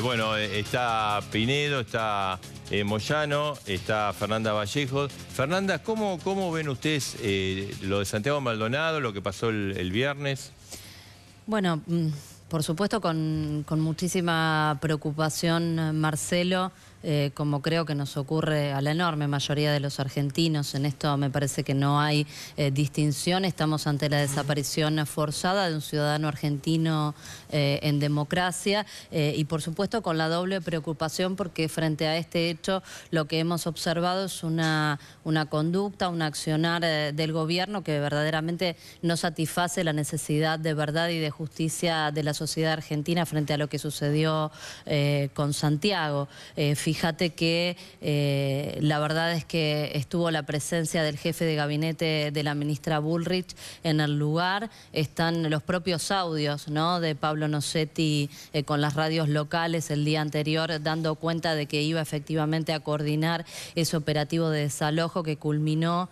Bueno, está Pinedo, está Moyano, está Fernanda Vallejos. Fernanda, ¿cómo ven ustedes lo de Santiago Maldonado, lo que pasó el viernes? Bueno, por supuesto con muchísima preocupación, Marcelo, como creo que nos ocurre a la enorme mayoría de los argentinos. En esto me parece que no hay distinción. Estamos ante la desaparición forzada de un ciudadano argentino en democracia y por supuesto con la doble preocupación porque frente a este hecho lo que hemos observado es una conducta, un accionar del gobierno que verdaderamente no satisface la necesidad de verdad y de justicia de la sociedad argentina frente a lo que sucedió con Santiago. Fíjate que la verdad es que estuvo la presencia del jefe de gabinete de la ministra Bullrich en el lugar. Están los propios audios, ¿no?, de Pablo Nocetti con las radios locales el día anterior dando cuenta de que iba efectivamente a coordinar ese operativo de desalojo que culminó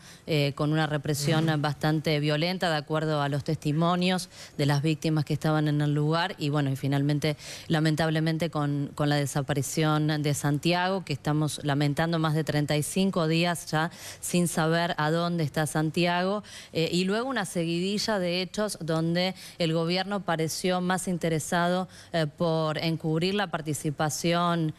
con una represión bastante violenta de acuerdo a los testimonios de las víctimas que estaban en el lugar y bueno, y finalmente lamentablemente con la desaparición de Santiago, que estamos lamentando más de 35 días ya sin saber a dónde está Santiago, y luego una seguidilla de hechos donde el gobierno pareció más interesado por encubrir la participación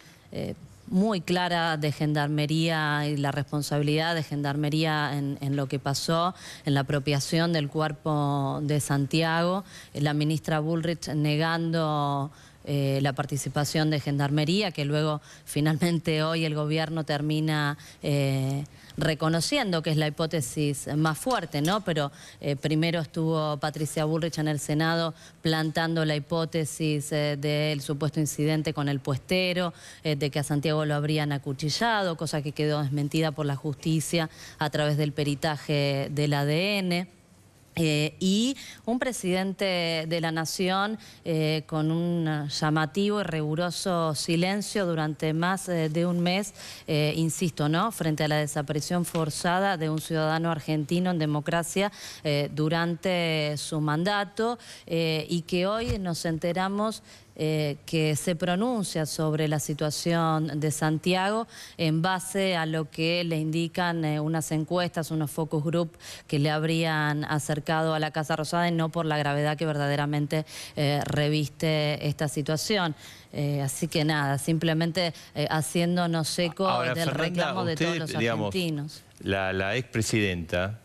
muy clara de Gendarmería y la responsabilidad de Gendarmería en lo que pasó, en la apropiación del cuerpo de Santiago, la ministra Bullrich negando la participación de Gendarmería, que luego finalmente hoy el gobierno termina reconociendo que es la hipótesis más fuerte, ¿no? Pero primero estuvo Patricia Bullrich en el Senado plantando la hipótesis del supuesto incidente con el puestero, de que a Santiago lo habrían acuchillado, cosa que quedó desmentida por la justicia a través del peritaje del ADN. Y un presidente de la Nación con un llamativo y riguroso silencio durante más de un mes, insisto, ¿no?, frente a la desaparición forzada de un ciudadano argentino en democracia durante su mandato y que hoy nos enteramos que se pronuncia sobre la situación de Santiago en base a lo que le indican unas encuestas, unos focus group que le habrían acercado a la Casa Rosada y no por la gravedad que verdaderamente reviste esta situación. Así que nada, simplemente haciéndonos eco Ahora, del Fernanda, reclamo de todos los argentinos. La expresidenta,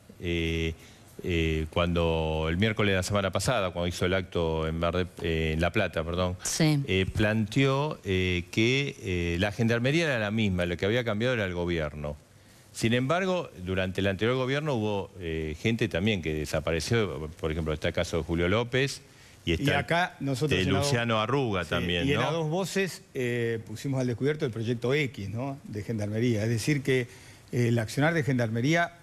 cuando el miércoles de la semana pasada, cuando hizo el acto en La Plata, perdón, Sí. planteó que la Gendarmería era la misma, lo que había cambiado era el gobierno. Sin embargo, durante el anterior gobierno hubo gente también que desapareció, por ejemplo, está el caso de Julio López y está acá nosotros de Luciano Arruga también, y ¿no? en A Dos Voces pusimos al descubierto el proyecto X, ¿no?, de Gendarmería. Es decir que el accionar de Gendarmería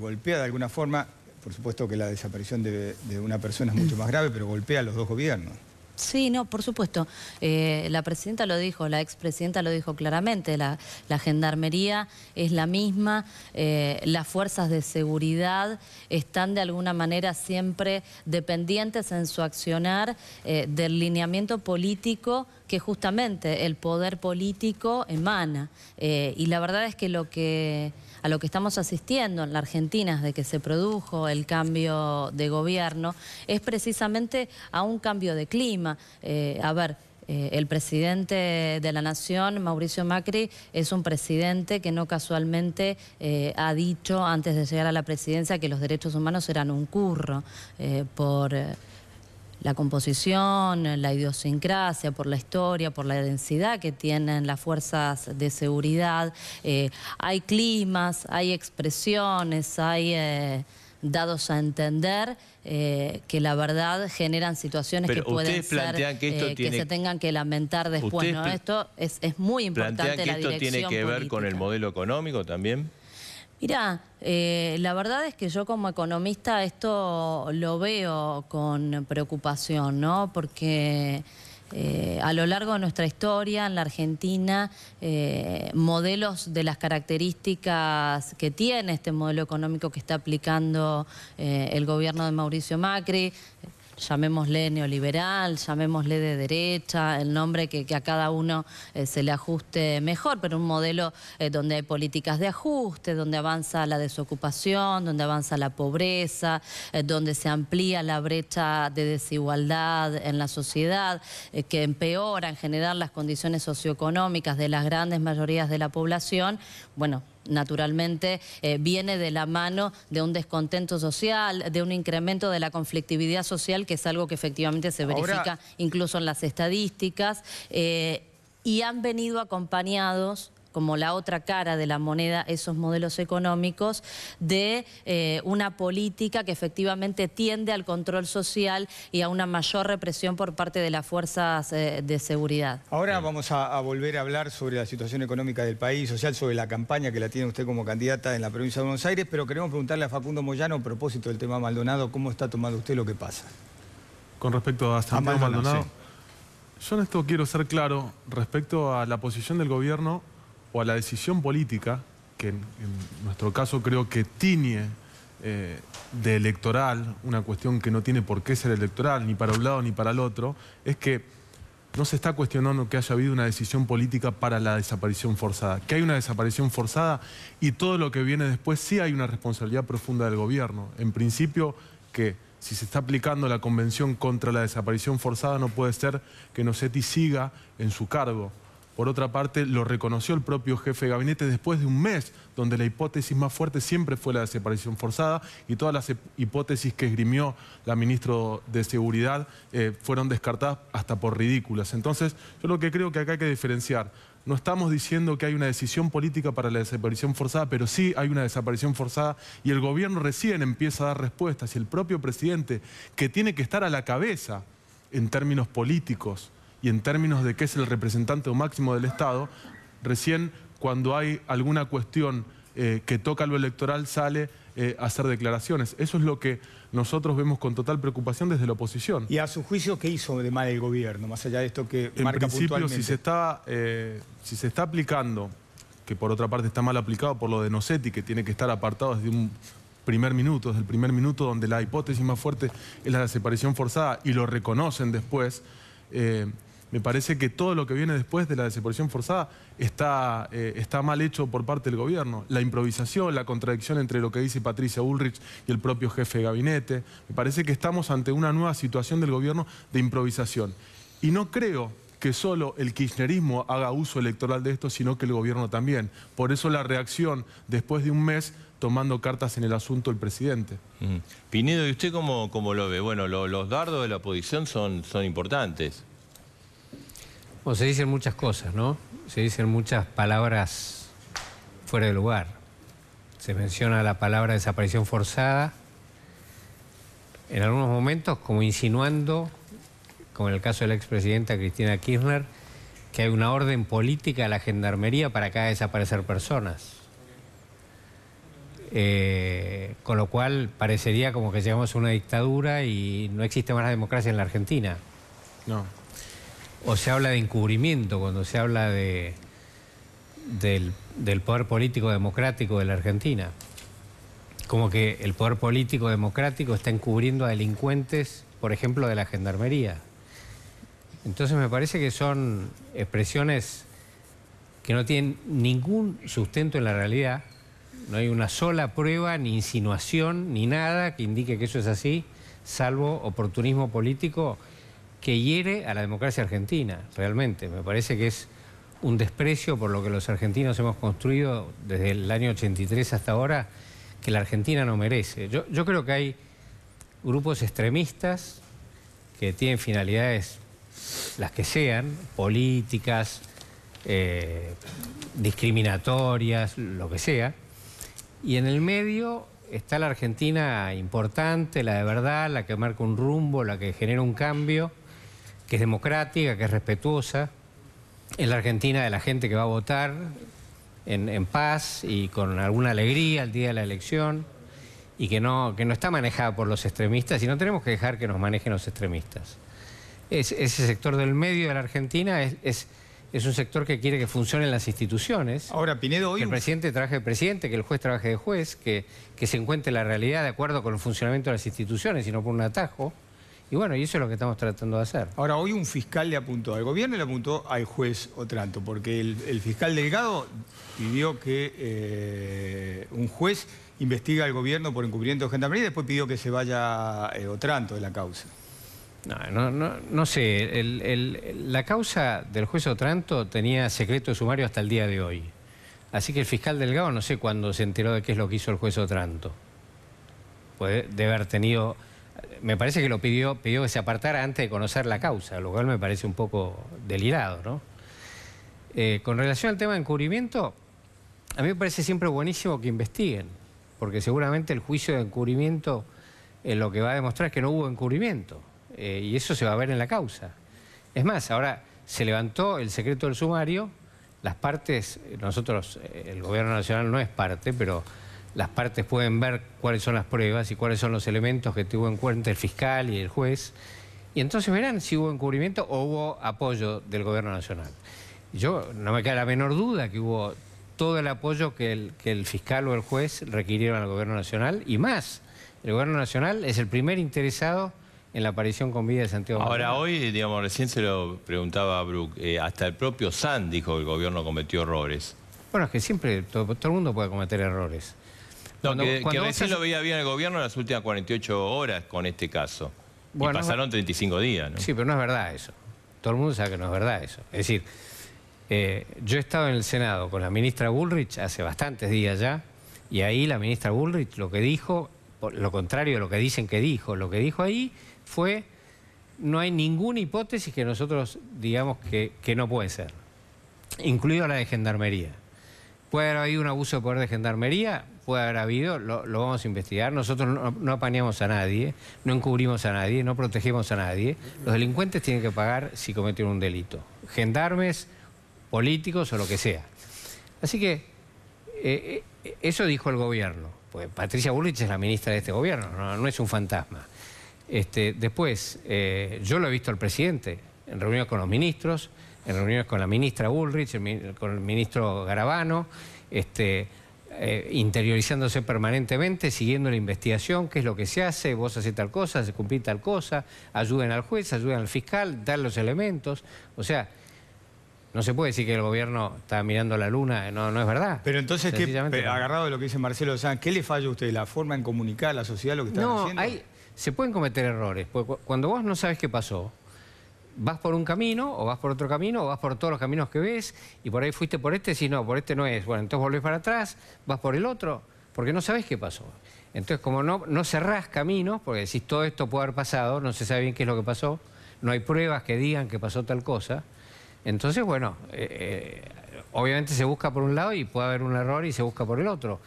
golpea de alguna forma, por supuesto que la desaparición de una persona es mucho más grave, pero golpea a los dos gobiernos. Sí, no, por supuesto. La presidenta lo dijo, la expresidenta lo dijo claramente, la Gendarmería es la misma, las fuerzas de seguridad están de alguna manera siempre dependientes en su accionar del lineamiento político que justamente el poder político emana. Y la verdad es que a lo que estamos asistiendo en la Argentina desde que se produjo el cambio de gobierno es precisamente a un cambio de clima. El presidente de la Nación, Mauricio Macri, es un presidente que no casualmente ha dicho antes de llegar a la presidencia que los derechos humanos eran un curro por la composición, la idiosincrasia, por la historia, por la densidad que tienen las fuerzas de seguridad. Hay climas, hay expresiones, hay dados a entender que la verdad generan situaciones que pueden ser que se tengan que lamentar después, ¿no? Esto es muy importante. ¿Plantean que esto tiene que ver con el modelo económico también? Mirá, la verdad es que yo como economista esto lo veo con preocupación, ¿no? Porque a lo largo de nuestra historia en la Argentina, modelos de las características que tiene este modelo económico que está aplicando el gobierno de Mauricio Macri, llamémosle neoliberal, llamémosle de derecha, el nombre que a cada uno se le ajuste mejor, pero un modelo donde hay políticas de ajuste, donde avanza la desocupación, donde avanza la pobreza, donde se amplía la brecha de desigualdad en la sociedad, que empeora en general las condiciones socioeconómicas de las grandes mayorías de la población. Bueno, naturalmente viene de la mano de un descontento social, de un incremento de la conflictividad social, que es algo que efectivamente se verifica incluso en las estadísticas, y han venido acompañados, como la otra cara de la moneda, esos modelos económicos, de una política que efectivamente tiende al control social y a una mayor represión por parte de las fuerzas de seguridad. Ahora vamos a volver a hablar sobre la situación económica del país, social, sobre la campaña que la tiene usted como candidata en la provincia de Buenos Aires, pero queremos preguntarle a Facundo Moyano, a propósito del tema Maldonado, ¿cómo está tomando usted lo que pasa? Con respecto a Santiago Maldonado, sí. Yo en esto quiero ser claro respecto a la posición del gobierno o a la decisión política, que en nuestro caso creo que tiñe de electoral, una cuestión que no tiene por qué ser electoral, ni para un lado ni para el otro, es que no se está cuestionando que haya habido una decisión política para la desaparición forzada. Que hay una desaparición forzada y todo lo que viene después sí hay una responsabilidad profunda del gobierno. En principio, que si se está aplicando la Convención contra la Desaparición Forzada, no puede ser que Nocetti siga en su cargo. Por otra parte, lo reconoció el propio jefe de gabinete después de un mes, donde la hipótesis más fuerte siempre fue la desaparición forzada y todas las hipótesis que esgrimió la ministra de Seguridad fueron descartadas hasta por ridículas. Entonces, yo lo que creo que acá hay que diferenciar. No estamos diciendo que hay una decisión política para la desaparición forzada, pero sí hay una desaparición forzada y el gobierno recién empieza a dar respuestas y el propio presidente, que tiene que estar a la cabeza en términos políticos y en términos de que es el representante máximo del Estado, recién cuando hay alguna cuestión que toca lo electoral sale a hacer declaraciones. Eso es lo que nosotros vemos con total preocupación desde la oposición. ¿Y a su juicio qué hizo de mal el gobierno, más allá de esto que en marca principio, puntualmente? si se está aplicando, que por otra parte está mal aplicado por lo de Nocetti, que tiene que estar apartado desde un primer minuto, desde el primer minuto donde la hipótesis más fuerte es la desaparición forzada y lo reconocen después, me parece que todo lo que viene después de la desaparición forzada está mal hecho por parte del gobierno. La improvisación, la contradicción entre lo que dice Patricia Bullrich y el propio jefe de gabinete. Me parece que estamos ante una nueva situación del gobierno de improvisación. Y no creo que solo el kirchnerismo haga uso electoral de esto, sino que el gobierno también. Por eso la reacción después de un mes tomando cartas en el asunto el presidente. Pinedo, ¿y usted cómo lo ve? Bueno, los dardos de la oposición son importantes. Bueno, se dicen muchas cosas, ¿no? Se dicen muchas palabras fuera de lugar. Se menciona la palabra desaparición forzada, en algunos momentos como insinuando, como en el caso de la expresidenta Cristina Kirchner, que hay una orden política de la Gendarmería para acá desaparecer personas. Con lo cual parecería como que llegamos a una dictadura y no existe más la democracia en la Argentina. No. O se habla de encubrimiento cuando se habla del poder político democrático de la Argentina. Como que el poder político democrático está encubriendo a delincuentes, por ejemplo, de la Gendarmería. Entonces me parece que son expresiones que no tienen ningún sustento en la realidad. No hay una sola prueba, ni insinuación, ni nada que indique que eso es así, salvo oportunismo político que hiere a la democracia argentina, realmente. Me parece que es un desprecio por lo que los argentinos hemos construido desde el año 83 hasta ahora, que la Argentina no merece. Yo creo que hay grupos extremistas que tienen finalidades, las que sean, políticas, discriminatorias, lo que sea, y en el medio está la Argentina importante, la de verdad, la que marca un rumbo, la que genera un cambio, que es democrática, que es respetuosa. Es la Argentina de la gente que va a votar en paz y con alguna alegría el día de la elección y que no está manejada por los extremistas y no tenemos que dejar que nos manejen los extremistas. Ese sector del medio de la Argentina es un sector que quiere que funcionen las instituciones. Ahora, Pinedo, hoy que el presidente trabaje de presidente, que el juez trabaje de juez, que se encuentre la realidad de acuerdo con el funcionamiento de las instituciones y no por un atajo, Y bueno, y eso es lo que estamos tratando de hacer. Ahora, hoy un fiscal le apuntó al gobierno y le apuntó al juez Otranto, porque el fiscal Delgado pidió que un juez investigue al gobierno por encubrimiento de Gendarmería y después pidió que se vaya Otranto de la causa. No sé, la causa del juez Otranto tenía secreto de sumario hasta el día de hoy. Así que el fiscal Delgado no sé cuándo se enteró de qué es lo que hizo el juez Otranto. Puede haber tenido... Me parece que lo pidió que se apartara antes de conocer la causa, lo cual me parece un poco delirado, ¿no? Con relación al tema de encubrimiento, a mí me parece siempre buenísimo que investiguen, porque seguramente el juicio de encubrimiento lo que va a demostrar es que no hubo encubrimiento, y eso se va a ver en la causa. Es más, ahora se levantó el secreto del sumario, las partes, nosotros, el gobierno nacional no es parte, pero las partes pueden ver cuáles son las pruebas y cuáles son los elementos que tuvo en cuenta el fiscal y el juez, y entonces verán si hubo encubrimiento o hubo apoyo del gobierno nacional. Yo no me queda la menor duda que hubo todo el apoyo que el fiscal o el juez requirieron al gobierno nacional, y más, el gobierno nacional es el primer interesado en la aparición con vida de Santiago Ahora, Maldonado. hoy, digamos, recién se lo preguntaba a Bruc, hasta el propio SAN dijo que el gobierno cometió errores. Bueno, es que siempre todo el mundo puede cometer errores. No, que vos recién haces- lo veía bien el gobierno en las últimas 48 horas con este caso. Bueno, y pasaron 35 días, ¿no? Sí, pero no es verdad eso. Todo el mundo sabe que no es verdad eso. Es decir, yo he estado en el Senado con la ministra Bullrich hace bastantes días ya, y ahí la ministra Bullrich lo que dijo, lo contrario de lo que dicen que dijo, lo que dijo ahí fue: no hay ninguna hipótesis que nosotros digamos que no puede ser, incluido la de Gendarmería. ¿Puede haber habido un abuso de poder de Gendarmería? Puede haber habido, lo vamos a investigar. Nosotros no apañamos a nadie, no encubrimos a nadie, no protegemos a nadie. Los delincuentes tienen que pagar si cometieron un delito. Gendarmes, políticos o lo que sea. Así que eso dijo el gobierno. Pues Patricia Bullrich es la ministra de este gobierno, no es un fantasma. Después, yo lo he visto al presidente en reuniones con los ministros, en reuniones con la ministra Bullrich, con el ministro Garabano, interiorizándose permanentemente, siguiendo la investigación, qué es lo que se hace, vos haces tal cosa, se cumple tal cosa, ayuden al juez, ayuden al fiscal, dar los elementos. O sea, no se puede decir que el gobierno está mirando la luna, no es verdad. Pero entonces, Sencillamente no. agarrado de lo que dice Marcelo Sanz, ¿qué le falla a usted? ¿La forma en comunicar a la sociedad lo que están haciendo? Se pueden cometer errores, porque cuando vos no sabes qué pasó, vas por un camino, o vas por otro camino, o vas por todos los caminos que ves, y por ahí fuiste por este, si no, por este no es. Bueno, entonces volvés para atrás, vas por el otro, porque no sabés qué pasó. Entonces, como no cerrás caminos, porque decís todo esto puede haber pasado, no se sabe bien qué es lo que pasó, no hay pruebas que digan que pasó tal cosa, entonces, bueno, obviamente se busca por un lado y puede haber un error y se busca por el otro.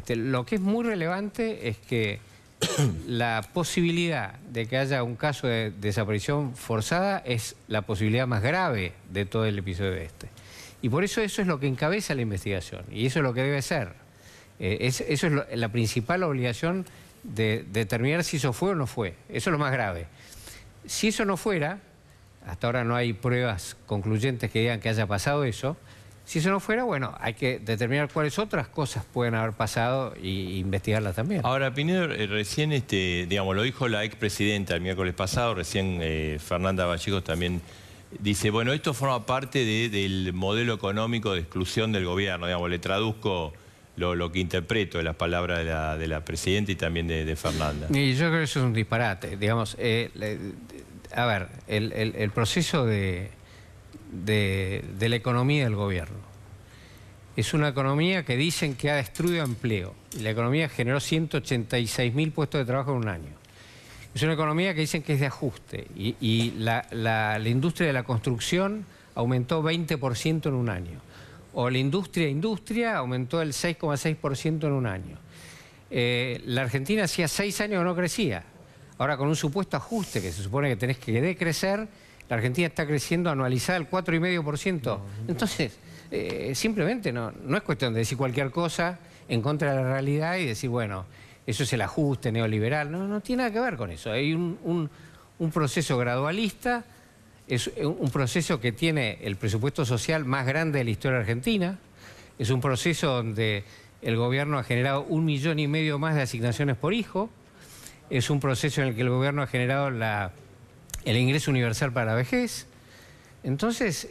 Lo que es muy relevante es que la posibilidad de que haya un caso de desaparición forzada es la posibilidad más grave de todo el episodio este. Y por eso es lo que encabeza la investigación, y eso es lo que debe ser. Eso es la principal obligación de determinar si eso fue o no fue. Eso es lo más grave. Si eso no fuera, hasta ahora no hay pruebas concluyentes que digan que haya pasado eso. Si eso no fuera, bueno, hay que determinar cuáles otras cosas pueden haber pasado e investigarlas también. Ahora, Pinedo, recién, digamos, lo dijo la expresidenta el miércoles pasado, recién Fernanda Vallejos también dice, bueno, esto forma parte del modelo económico de exclusión del gobierno, digamos, le traduzco lo que interpreto de las palabras de la presidenta y también de Fernanda. Y yo creo que eso es un disparate, digamos, a ver, el proceso de la economía del gobierno. Es una economía que dicen que ha destruido empleo. Y la economía generó 186.000 puestos de trabajo en un año. Es una economía que dicen que es de ajuste. Y la industria de la construcción aumentó 20% en un año. O la industria aumentó el 6,6% en un año. La Argentina hacía 6 años que no crecía. Ahora, con un supuesto ajuste que se supone que tenés que decrecer, la Argentina está creciendo anualizada al 4,5%. Entonces, simplemente no es cuestión de decir cualquier cosa en contra de la realidad y decir, bueno, eso es el ajuste neoliberal. No tiene nada que ver con eso. Hay un proceso gradualista, es un proceso que tiene el presupuesto social más grande de la historia argentina, es un proceso donde el gobierno ha generado 1,5 millones más de asignaciones por hijo, es un proceso en el que el gobierno ha generado el ingreso universal para la vejez. Entonces,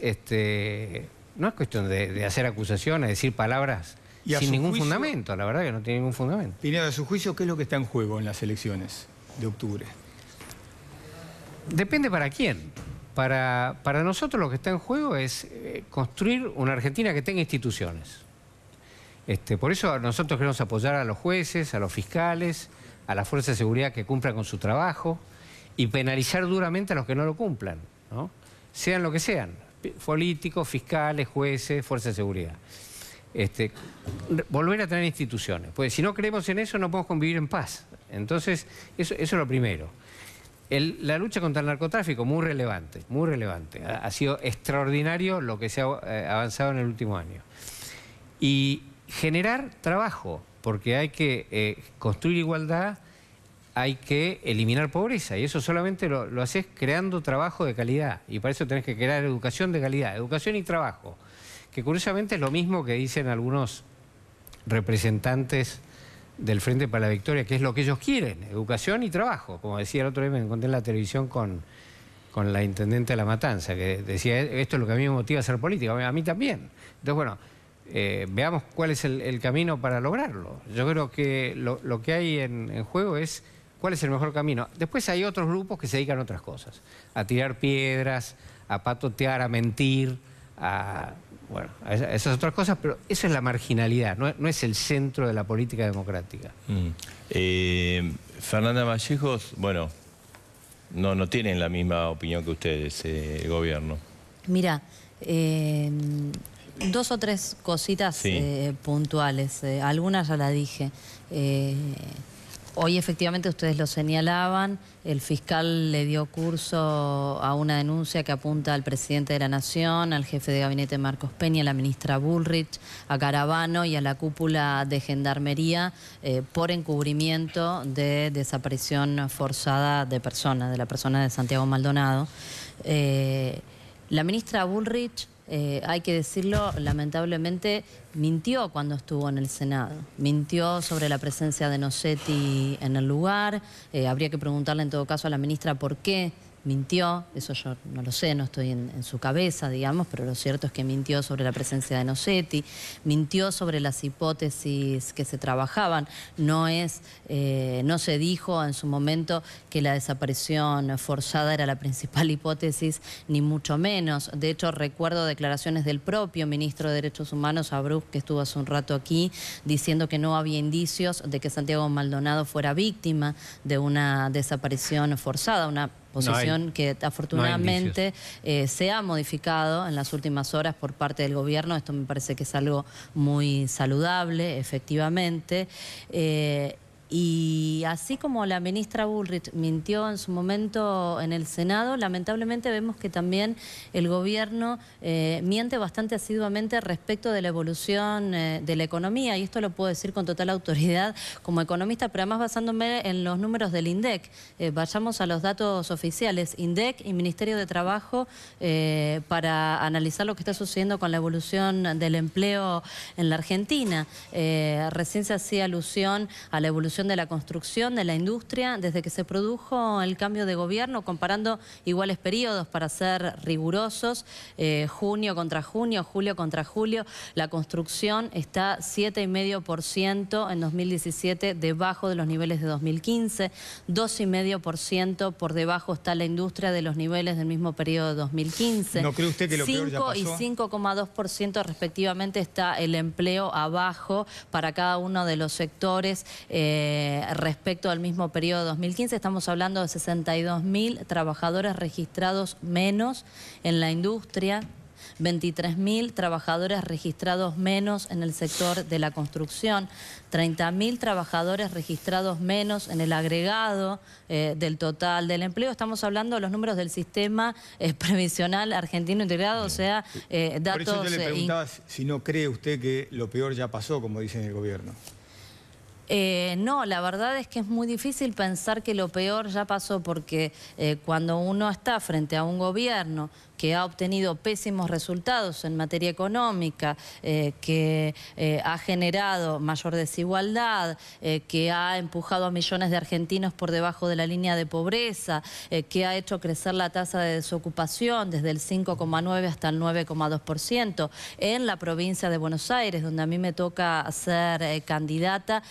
no es cuestión de hacer acusaciones, decir palabras sin ningún fundamento. La verdad que no tiene ningún fundamento. Pinedo, a su juicio, ¿qué es lo que está en juego en las elecciones de octubre? Depende para quién. Para nosotros lo que está en juego es construir una Argentina que tenga instituciones. Por eso nosotros queremos apoyar a los jueces, a los fiscales, a las fuerzas de seguridad que cumplan con su trabajo y penalizar duramente a los que no lo cumplan, ¿no? Sean lo que sean, políticos, fiscales, jueces, fuerzas de seguridad. Volver a tener instituciones, porque si no creemos en eso no podemos convivir en paz. Entonces, eso es lo primero. La lucha contra el narcotráfico, muy relevante, muy relevante. Ha sido extraordinario lo que se ha avanzado en el último año. Y generar trabajo, porque hay que construir igualdad, hay que eliminar pobreza, y eso solamente lo haces creando trabajo de calidad, y para eso tenés que crear educación de calidad, educación y trabajo, que curiosamente es lo mismo que dicen algunos representantes del Frente para la Victoria, que es lo que ellos quieren, educación y trabajo. Como decía el otro día, me encontré en la televisión con la intendente de La Matanza, que decía, esto es lo que a mí me motiva a hacer política, a mí también. Entonces, bueno, veamos cuál es el camino para lograrlo. Yo creo que lo que hay en juego es cuál es el mejor camino. Después hay otros grupos que se dedican a otras cosas, a tirar piedras, a patotear, a mentir, a esas otras cosas, pero eso es la marginalidad, no es el centro de la política democrática. Fernanda Vallejos, bueno, no tienen la misma opinión que ustedes, el gobierno. Mira, dos o tres cositas puntuales, algunas ya la dije. Hoy efectivamente ustedes lo señalaban, el fiscal le dio curso a una denuncia que apunta al presidente de la Nación, al jefe de gabinete Marcos Peña, a la ministra Bullrich, a Caravano y a la cúpula de Gendarmería por encubrimiento de desaparición forzada de personas, de la persona de Santiago Maldonado. La ministra Bullrich, hay que decirlo, lamentablemente mintió cuando estuvo en el Senado. Mintió sobre la presencia de Nocetti en el lugar. Habría que preguntarle en todo caso a la ministra por qué mintió. Eso yo no lo sé, no estoy en su cabeza, digamos, pero lo cierto es que mintió sobre la presencia de Nocetti, mintió sobre las hipótesis que se trabajaban. No se dijo en su momento que la desaparición forzada era la principal hipótesis, ni mucho menos. De hecho, recuerdo declaraciones del propio ministro de Derechos Humanos, Abruz, que estuvo hace un rato aquí, diciendo que no había indicios de que Santiago Maldonado fuera víctima de una desaparición forzada, una posición que afortunadamente se ha modificado en las últimas horas por parte del gobierno. Esto me parece que es algo muy saludable, efectivamente. Y así como la ministra Bullrich mintió en su momento en el Senado, lamentablemente vemos que también el gobierno miente bastante asiduamente respecto de la evolución de la economía, y esto lo puedo decir con total autoridad como economista, pero además basándome en los números del INDEC. Vayamos a los datos oficiales, INDEC y Ministerio de Trabajo, para analizar lo que está sucediendo con la evolución del empleo en la Argentina. Recién se hacía alusión a la evolución de la construcción, de la industria, desde que se produjo el cambio de gobierno, comparando iguales periodos para ser rigurosos, junio contra junio, julio contra julio. La construcción está 7,5% en 2017, debajo de los niveles de 2015, 2,5% por debajo está la industria de los niveles del mismo periodo de 2015. ¿No cree usted que lo peor ya pasó? 5 y 5,2% respectivamente está el empleo abajo para cada uno de los sectores. Respecto al mismo periodo de 2015, estamos hablando de 62.000 trabajadores registrados menos en la industria, 23.000 trabajadores registrados menos en el sector de la construcción, 30.000 trabajadores registrados menos en el agregado del total del empleo. Estamos hablando de los números del sistema previsional argentino integrado, o sea, datos... Por eso yo le preguntaba si no cree usted que lo peor ya pasó, como dicen el gobierno. No, la verdad es que es muy difícil pensar que lo peor ya pasó, porque cuando uno está frente a un gobierno que ha obtenido pésimos resultados en materia económica, que ha generado mayor desigualdad, que ha empujado a millones de argentinos por debajo de la línea de pobreza, que ha hecho crecer la tasa de desocupación desde el 5,9 hasta el 9,2%. En la provincia de Buenos Aires, donde a mí me toca ser candidata,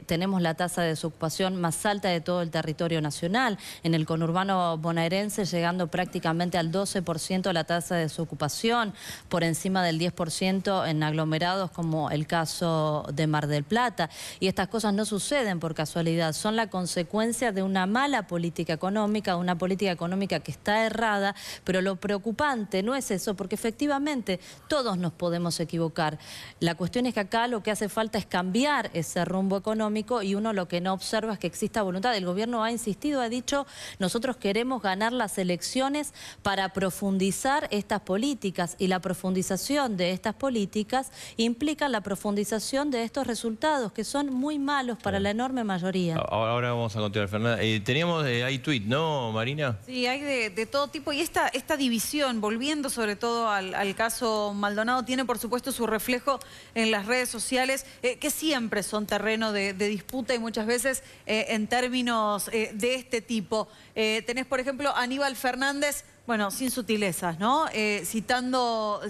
tenemos la tasa de desocupación más alta de todo el territorio nacional. En el conurbano bonaerense llegando prácticamente al 12% la tasa de desocupación, por encima del 10% en aglomerados como el caso de Mar del Plata. Y estas cosas no suceden por casualidad, son la consecuencia de una mala política económica, una política económica que está errada, pero lo preocupante no es eso, porque efectivamente todos nos podemos equivocar. La cuestión es que acá lo que hace falta es cambiar ese rumbo económico y uno lo que no observa es que exista voluntad. El gobierno ha insistido, ha dicho, nosotros queremos ganar las elecciones para profundizar estas políticas, y la profundización de estas políticas implica la profundización de estos resultados que son muy malos para la enorme mayoría. Ahora vamos a continuar, Fernanda. Teníamos, hay tuit, ¿no, Marina? Sí, hay de todo tipo, y esta división, volviendo sobre todo al caso Maldonado, tiene por supuesto su reflejo en las redes sociales, que siempre son terreno de disputa y muchas veces en términos de este tipo. Tenés, por ejemplo, Aníbal Fernández, bueno, sin sutilezas, ¿no? Citando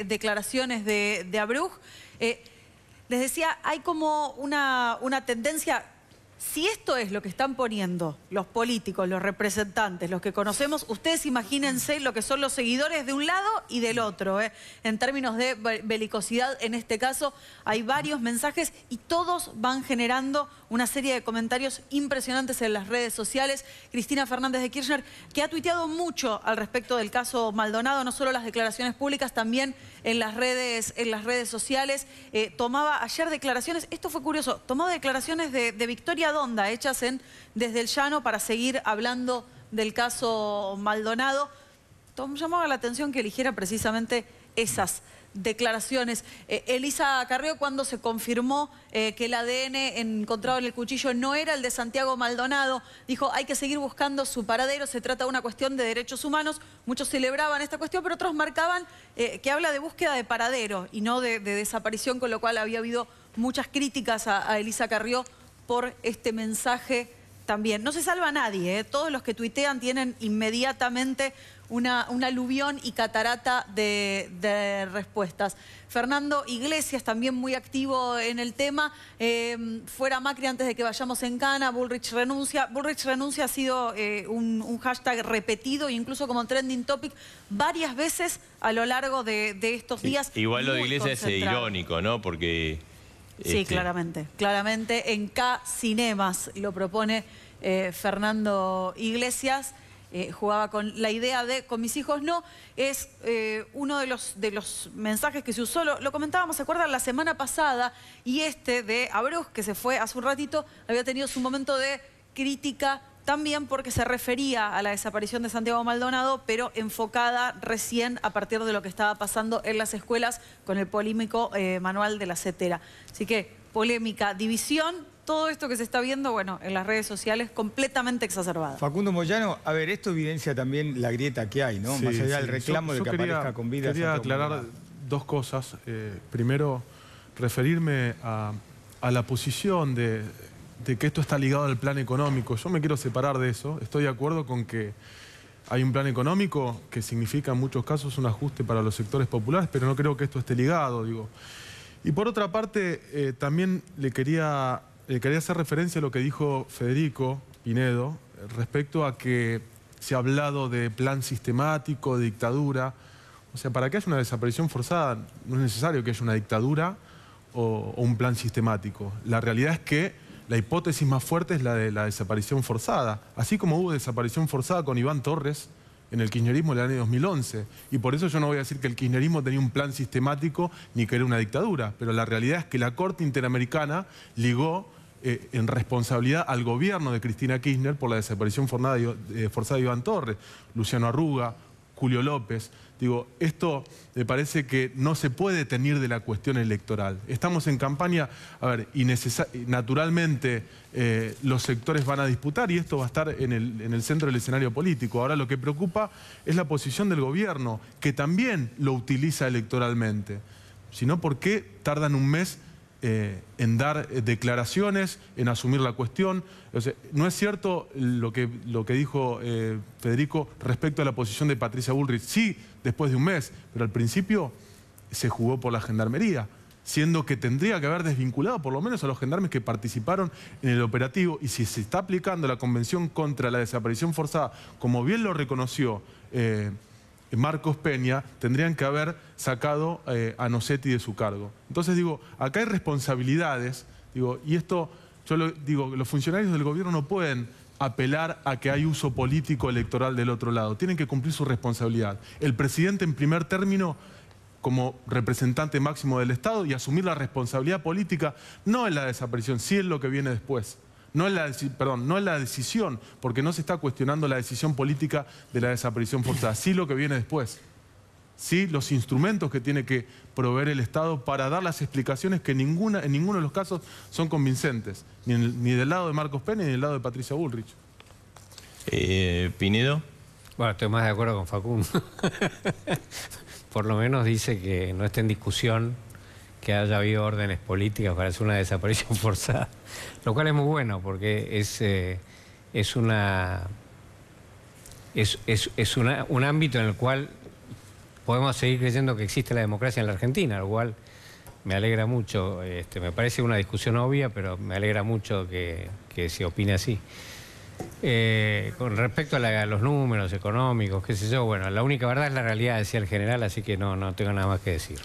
declaraciones de Abruj. Les decía, hay como una tendencia. Si esto es lo que están poniendo los políticos, los representantes, los que conocemos, ustedes imagínense lo que son los seguidores de un lado y del otro. En términos de belicosidad, en este caso, hay varios mensajes y todos van generando una serie de comentarios impresionantes en las redes sociales. Cristina Fernández de Kirchner, que ha tuiteado mucho al respecto del caso Maldonado, no solo las declaraciones públicas, también en las redes sociales. Tomaba ayer declaraciones, esto fue curioso, tomaba declaraciones de Victoria Donda, hechas Desde el Llano, para seguir hablando del caso Maldonado. Llamaba la atención que eligiera precisamente esas declaraciones. Elisa Carrió, cuando se confirmó que el ADN encontrado en el cuchillo no era el de Santiago Maldonado, dijo: hay que seguir buscando su paradero, se trata de una cuestión de derechos humanos. Muchos celebraban esta cuestión, pero otros marcaban que habla de búsqueda de paradero y no de desaparición, con lo cual había habido muchas críticas a Elisa Carrió por este mensaje también. No se salva a nadie, todos los que tuitean tienen inmediatamente un aluvión y catarata de respuestas. Fernando Iglesias, también muy activo en el tema. Fuera Macri antes de que vayamos en cana, Bullrich renuncia. Bullrich renuncia ha sido un hashtag repetido, incluso como trending topic, varias veces a lo largo de estos días. Igual lo de Iglesias es irónico, ¿no? Porque... Sí, claramente. Claramente en K Cinemas lo propone Fernando Iglesias. Jugaba con la idea de con mis hijos no. Es uno de los mensajes que se usó, lo comentábamos, ¿se acuerdan? La semana pasada, y de Abruj, que se fue hace un ratito, había tenido su momento de crítica también porque se refería a la desaparición de Santiago Maldonado, pero enfocada recién a partir de lo que estaba pasando en las escuelas con el polémico manual de la CETERA. Así que polémica, división, todo esto que se está viendo, bueno, en las redes sociales, completamente exacerbado. Facundo Moyano, a ver, esto evidencia también la grieta que hay, ¿no? Sí, más allá del reclamo de que aparezca con vida. Quería aclarar dos cosas. Primero, referirme a la posición de que esto está ligado al plan económico. Yo me quiero separar de eso. Estoy de acuerdo con que hay un plan económico que significa en muchos casos un ajuste para los sectores populares, pero no creo que esto esté ligado, digo. Y por otra parte, también le quería hacer referencia a lo que dijo Federico Pinedo respecto a que se ha hablado de plan sistemático, de dictadura. O sea, para que haya una desaparición forzada no es necesario que haya una dictadura o un plan sistemático. La realidad es que la hipótesis más fuerte es la de la desaparición forzada. Así como hubo desaparición forzada con Iván Torres en el kirchnerismo en el año 2011. Y por eso yo no voy a decir que el kirchnerismo tenía un plan sistemático ni que era una dictadura. Pero la realidad es que la Corte Interamericana ligó en responsabilidad al gobierno de Cristina Kirchner por la desaparición forzada de Iván Torres. Luciano Arruga, Julio López. Digo, esto me parece que no se puede teñir de la cuestión electoral. Estamos en campaña, a ver, y naturalmente los sectores van a disputar y esto va a estar en el centro del escenario político. Ahora lo que preocupa es la posición del gobierno, que también lo utiliza electoralmente. Si no, ¿por qué tardan un mes en dar declaraciones, en asumir la cuestión? O sea, no es cierto lo que dijo Federico respecto a la posición de Patricia Bullrich. Sí, después de un mes, pero al principio se jugó por la Gendarmería, siendo que tendría que haber desvinculado por lo menos a los gendarmes que participaron en el operativo. Y si se está aplicando la Convención contra la Desaparición Forzada, como bien lo reconoció Marcos Peña, tendrían que haber sacado a Nocetti de su cargo. Entonces digo, acá hay responsabilidades, digo, y esto, digo, los funcionarios del gobierno no pueden apelar a que hay uso político electoral del otro lado, tienen que cumplir su responsabilidad. El presidente en primer término, como representante máximo del Estado, y asumir la responsabilidad política, no en la desaparición, sí en lo que viene después. No en la decisión, porque no se está cuestionando la decisión política de la desaparición forzada, sí lo que viene después. Sí los instrumentos que tiene que proveer el Estado para dar las explicaciones que en ninguno de los casos son convincentes, ni del lado de Marcos Peña ni del lado de Patricia Bullrich. Pinedo. Bueno, estoy más de acuerdo con Facundo. Por lo menos dice que no está en discusión que haya habido órdenes políticas para hacer una desaparición forzada, lo cual es muy bueno porque es un ámbito en el cual podemos seguir creyendo que existe la democracia en la Argentina, lo cual me alegra mucho. Me parece una discusión obvia, pero me alegra mucho que se opine así. Con respecto a los números económicos, qué sé yo, bueno, la única verdad es la realidad, decía el general, así que no tengo nada más que decir.